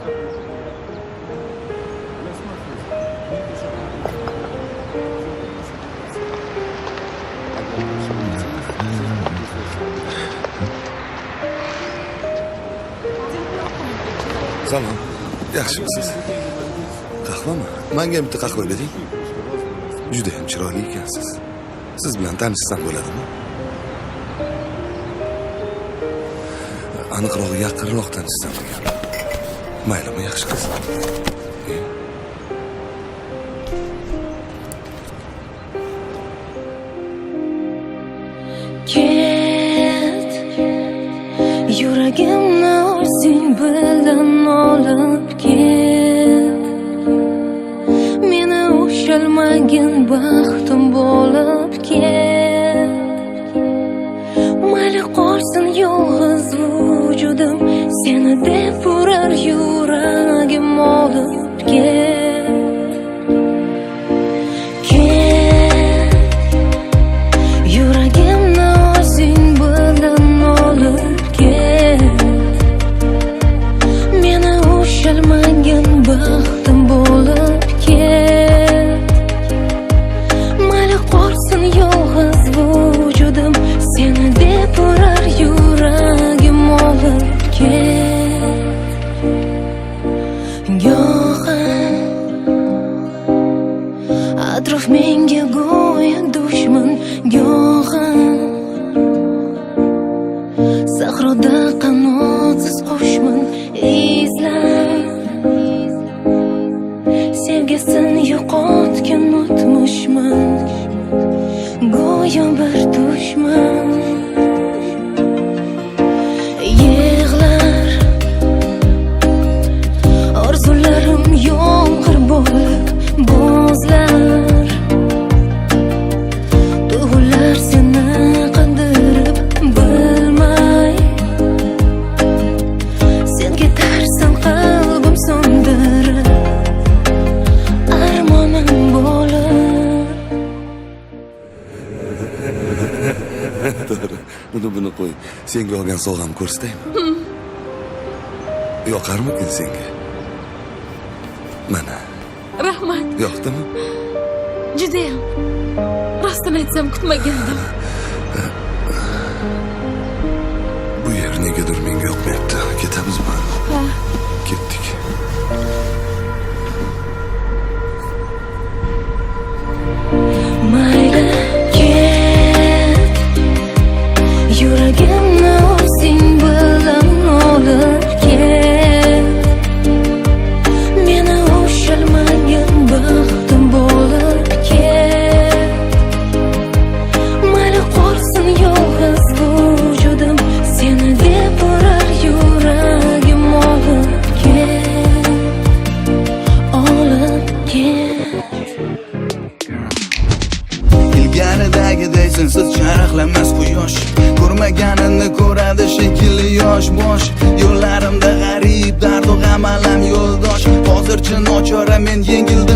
Salom. Yaxshimisiz? Qahvami? Menga bitta qahva bering. Juda ham chiroyli ekansiz. Siz bilan tanishsam bo'ladimi? Aniqroq, yaqinroq tanishsam degan. Maylimi, yaxshi qiz. Ket, yuragimni o'zing bilan olib ket. Meni ushalmagin baxtim bo'lib ket. Mayli qolsin yolg'iz vujudim, seni deb urar yuragim olib ket. Ket, yuragimni o'zing bilan olib ket. Meni ushalmagin baxtim bo'lib ket. Mayli qolsin yolg'iz vujudim, seni deb urar yuragim olib ket. Go'yo atrof menga go'yo dushman, go'yo sahroda qanotsiz qushman. Izlab sevgisini yo'qotgan o'tmishman, go'yo bir dushman. Yig'lar orzularim yomg'ir bo'lib bo'zlar. Tuyg'ular seni qidirib bilmay, sen ketarsan qalbim so'ndirib, armonim bo'lib. To'g'ri. Buni qo'y. Senga olgan sovg'amni ko'rsataymi? Yoqarmikin senga? Mana. Rahmat. Yoqdimi? Judayam. Rostini aytsam kutmagandim. Bu yer negadir menga yoqmayapti. Ketamizmi? Ha. Ketdik. Mayli ket, yuragimni o'zing bilan olib ket. Meni ushalmagin baxtim bo'lib ket. Mayli qolsin yolg'iz vujudim, seni deb urar yuragim olib ket. Olib ket. Ilgaridagiday sensiz charaqlamas quyosh, ko'rmaganini ko'radi shekilli yosh bosh. Yo'llarimda g'arib dardu g'am alam yo'ldosh. Hozircha nochora men yengildi